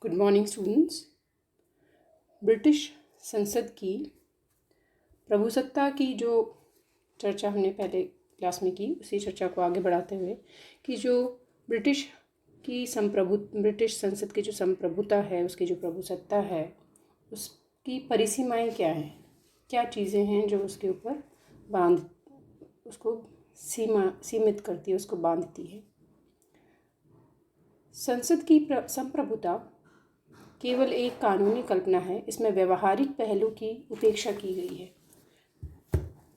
Good morning students. British संसद की प्रभुसत्ता की जो चर्चा हमने पहले क्लास में की, उसी चर्चा को आगे बढ़ाते हुए कि जो ब्रिटिश ब्रिटिश संसद की जो संप्रभुता है, उसकी जो प्रभुसत्ता है, उसकी परिसीमाएं क्या हैं, क्या चीज़ें हैं जो उसके ऊपर उसको सीमित करती है, उसको बांधती है। संसद की संप्रभुता केवल एक कानूनी कल्पना है, इसमें व्यवहारिक पहलू की उपेक्षा की गई है।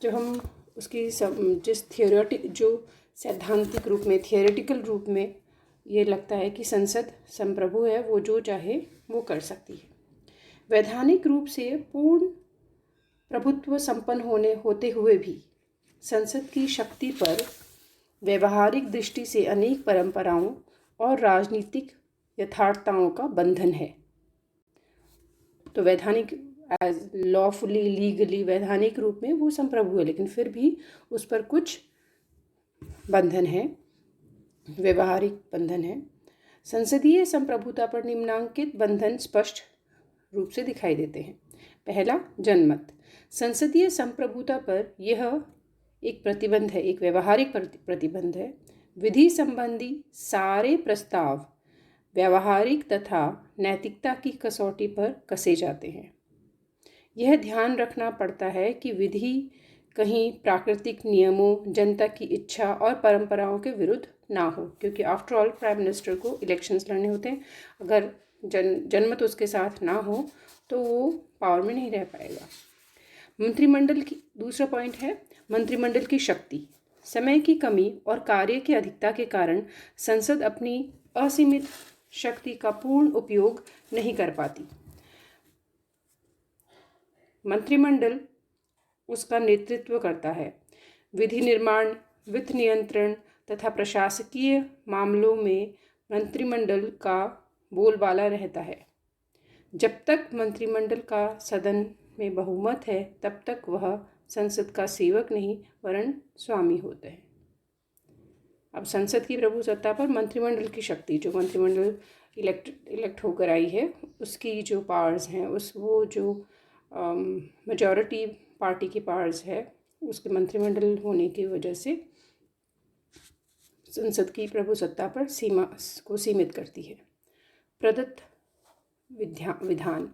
जो हम उसकी जो सैद्धांतिक रूप में, थियोरेटिकल रूप में ये लगता है कि संसद संप्रभु है, वो जो चाहे वो कर सकती है। वैधानिक रूप से पूर्ण प्रभुत्व संपन्न होते हुए भी संसद की शक्ति पर व्यवहारिक दृष्टि से अनेक परंपराओं और राजनीतिक यथार्थताओं का बंधन है। तो वैधानिक एज लॉफुली, लीगली, वैधानिक रूप में वो संप्रभु है, लेकिन फिर भी उस पर कुछ बंधन है, व्यवहारिक बंधन है। संसदीय संप्रभुता पर निम्नांकित बंधन स्पष्ट रूप से दिखाई देते हैं। पहला, जनमत। संसदीय संप्रभुता पर यह एक प्रतिबंध है, एक व्यवहारिक प्रतिबंध है। विधि संबंधी सारे प्रस्ताव व्यावहारिक तथा नैतिकता की कसौटी पर कसे जाते हैं। यह ध्यान रखना पड़ता है कि विधि कहीं प्राकृतिक नियमों, जनता की इच्छा और परंपराओं के विरुद्ध ना हो, क्योंकि आफ्टर ऑल प्राइम मिनिस्टर को इलेक्शंस लड़ने होते हैं। अगर जनमत उसके साथ ना हो तो वो पावर में नहीं रह पाएगा। मंत्रिमंडल की दूसरा पॉइंट है मंत्रिमंडल की शक्ति। समय की कमी और कार्य की अधिकता के कारण संसद अपनी असीमित शक्ति का पूर्ण उपयोग नहीं कर पाती। मंत्रिमंडल उसका नेतृत्व करता है। विधि निर्माण, वित्त नियंत्रण तथा प्रशासकीय मामलों में मंत्रिमंडल का बोलबाला रहता है। जब तक मंत्रिमंडल का सदन में बहुमत है, तब तक वह संसद का सेवक नहीं वरन स्वामी होते हैं। अब संसद की प्रभुसत्ता पर मंत्रिमंडल की शक्ति, जो मंत्रिमंडल इलेक्ट होकर आई है, उसकी जो पावर्स हैं, वो जो मेजॉरिटी पार्टी की पावर्स है, उसके मंत्रिमंडल होने की वजह से संसद की प्रभुसत्ता पर सीमा को सीमित करती है। प्रदत्त विधान।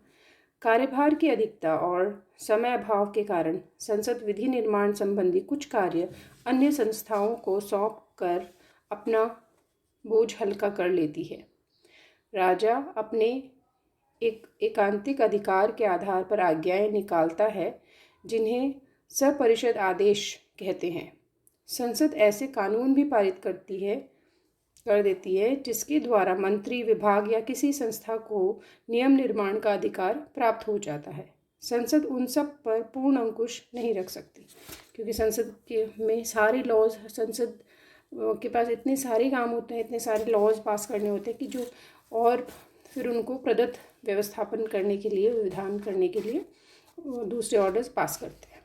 कार्यभार की अधिकता और समय अभाव के कारण संसद विधि निर्माण संबंधी कुछ कार्य अन्य संस्थाओं को सौंप कर अपना बोझ हल्का कर लेती है। राजा अपने एकांतिक अधिकार के आधार पर आज्ञाएं निकालता है, जिन्हें सपरिषद आदेश कहते हैं। संसद ऐसे कानून भी पारित कर देती है जिसके द्वारा मंत्री, विभाग या किसी संस्था को नियम निर्माण का अधिकार प्राप्त हो जाता है। संसद उन सब पर पूर्ण अंकुश नहीं रख सकती, क्योंकि संसद में सारे लॉज, संसद के पास इतने सारे काम होते हैं, इतने सारे लॉज पास करने होते हैं कि जो, और फिर उनको प्रदत्त व्यवस्थापन करने के लिए, विधान करने के लिए दूसरे ऑर्डर्स पास करते हैं।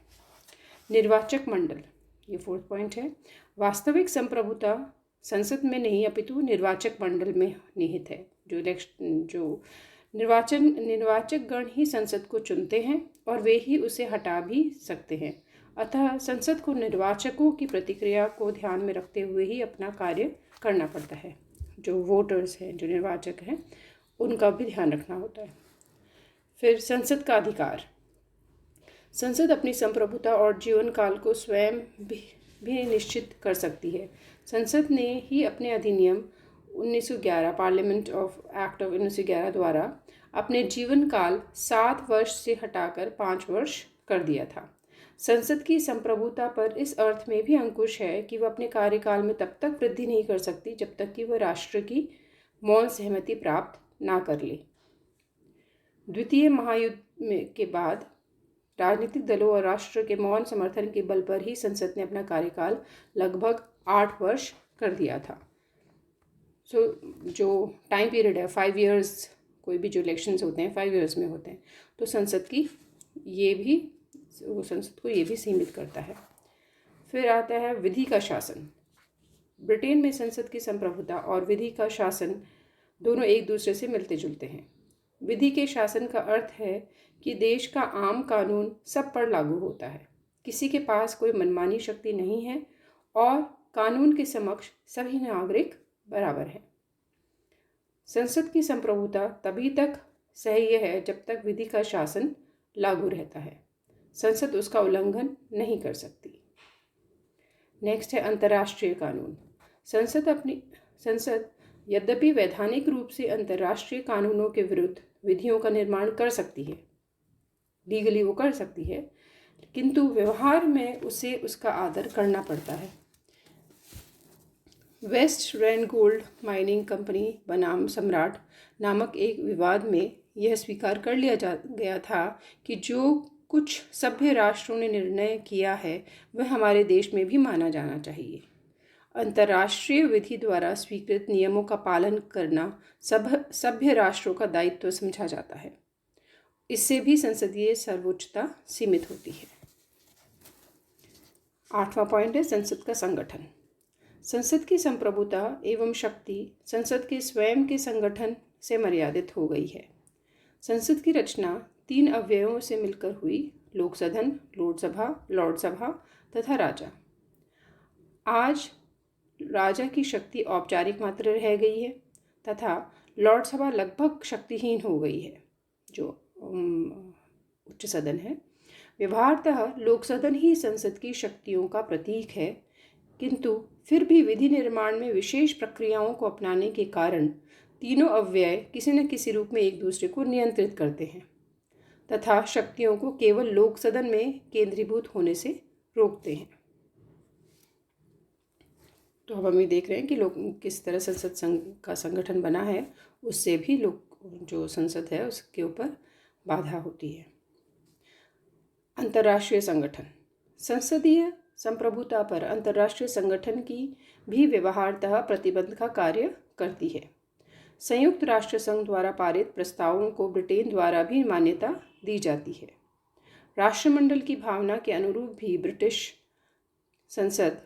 निर्वाचक मंडल, ये फोर्थ पॉइंट है। वास्तविक संप्रभुता संसद में नहीं अपितु निर्वाचक मंडल में निहित है। जो निर्वाचक गण ही संसद को चुनते हैं और वे ही उसे हटा भी सकते हैं। अतः संसद को निर्वाचकों की प्रतिक्रिया को ध्यान में रखते हुए ही अपना कार्य करना पड़ता है। जो वोटर्स हैं, जो निर्वाचक हैं, उनका भी ध्यान रखना होता है। फिर संसद का अधिकार। संसद अपनी संप्रभुता और जीवन काल को स्वयं भी निश्चित कर सकती है। संसद ने ही अपने अधिनियम 1911, पार्लियामेंट एक्ट ऑफ 1911 द्वारा अपने जीवन काल 7 वर्ष से हटाकर 5 वर्ष कर दिया था। संसद की संप्रभुता पर इस अर्थ में भी अंकुश है कि वह अपने कार्यकाल में तब तक वृद्धि नहीं कर सकती जब तक कि वह राष्ट्र की मौन सहमति प्राप्त ना कर ले। द्वितीय महायुद्ध के बाद राजनीतिक दलों और राष्ट्र के मौन समर्थन के बल पर ही संसद ने अपना कार्यकाल लगभग 8 वर्ष कर दिया था। जो टाइम पीरियड है 5 इयर्स, कोई भी जो इलेक्शंस होते हैं 5 इयर्स में होते हैं, तो संसद को ये भी सीमित करता है। फिर आता है विधि का शासन। ब्रिटेन में संसद की संप्रभुता और विधि का शासन दोनों एक दूसरे से मिलते जुलते हैं। विधि के शासन का अर्थ है कि देश का आम कानून सब पर लागू होता है, किसी के पास कोई मनमानी शक्ति नहीं है और कानून के समक्ष सभी नागरिक बराबर हैं। संसद की संप्रभुता तभी तक सही है जब तक विधि का शासन लागू रहता है। संसद उसका उल्लंघन नहीं कर सकती। नेक्स्ट है अंतर्राष्ट्रीय कानून। संसद यद्यपि वैधानिक रूप से अंतर्राष्ट्रीय कानूनों के विरुद्ध विधियों का निर्माण कर सकती है, लीगली वो कर सकती है, किंतु व्यवहार में उसे उसका आदर करना पड़ता है। वेस्ट रेनगोल्ड माइनिंग कंपनी बनाम सम्राट नामक एक विवाद में यह स्वीकार कर लिया गया था कि जो कुछ सभ्य राष्ट्रों ने निर्णय किया है वह हमारे देश में भी माना जाना चाहिए। अंतर्राष्ट्रीय विधि द्वारा स्वीकृत नियमों का पालन करना सभ्य राष्ट्रों का दायित्व समझा जाता है। इससे भी संसदीय सर्वोच्चता सीमित होती है। 8वां पॉइंट है संसद का संगठन। संसद की संप्रभुता एवं शक्ति संसद के स्वयं के संगठन से मर्यादित हो गई है। संसद की रचना 3 अवयवों से मिलकर हुई: लोकसदन, लॉर्ड सभा तथा राजा। आज राजा की शक्ति औपचारिक मात्र रह गई है तथा लॉर्ड सभा लगभग शक्तिहीन हो गई है, जो उच्च सदन है। व्यवहारतः लोकसदन ही संसद की शक्तियों का प्रतीक है, किंतु फिर भी विधि निर्माण में विशेष प्रक्रियाओं को अपनाने के कारण तीनों अव्यय किसी न किसी रूप में एक दूसरे को नियंत्रित करते हैं तथा शक्तियों को केवल लोकसदन में केंद्रीभूत होने से रोकते हैं। तो अब हम ये देख रहे हैं कि लोग किस तरह संसद का संगठन बना है, उससे भी लोग जो संसद है उसके ऊपर बाधा होती है। अंतर्राष्ट्रीय संगठन। संसदीय संप्रभुता पर अंतर्राष्ट्रीय संगठन की भी व्यवहारतः प्रतिबंध का कार्य करती है। संयुक्त राष्ट्र संघ द्वारा पारित प्रस्तावों को ब्रिटेन द्वारा भी मान्यता दी जाती है। राष्ट्रमंडल की भावना के अनुरूप भी ब्रिटिश संसद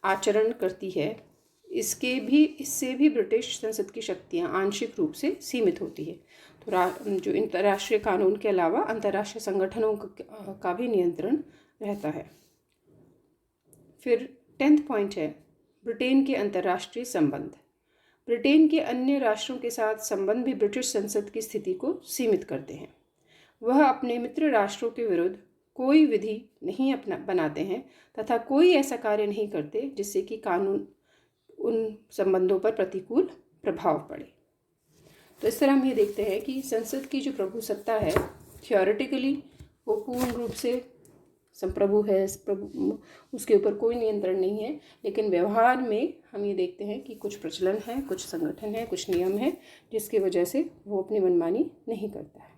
आचरण करती है। इससे भी ब्रिटिश संसद की शक्तियां आंशिक रूप से सीमित होती है। तो जो अंतर्राष्ट्रीय कानून के अलावा अंतर्राष्ट्रीय संगठनों का भी नियंत्रण रहता है। फिर 10th पॉइंट है ब्रिटेन के अंतर्राष्ट्रीय संबंध। ब्रिटेन के अन्य राष्ट्रों के साथ संबंध भी ब्रिटिश संसद की स्थिति को सीमित करते हैं। वह अपने मित्र राष्ट्रों के विरुद्ध कोई विधि नहीं बनाते हैं तथा कोई ऐसा कार्य नहीं करते जिससे कि कानून उन संबंधों पर प्रतिकूल प्रभाव पड़े। तो इस तरह हम ये देखते हैं कि संसद की जो प्रभुसत्ता है, थियोरेटिकली वो पूर्ण रूप से संप्रभु है, उसके ऊपर कोई नियंत्रण नहीं है, लेकिन व्यवहार में हम ये देखते हैं कि कुछ प्रचलन है, कुछ संगठन है, कुछ नियम है जिसकी वजह से वो अपनी मनमानी नहीं करता है।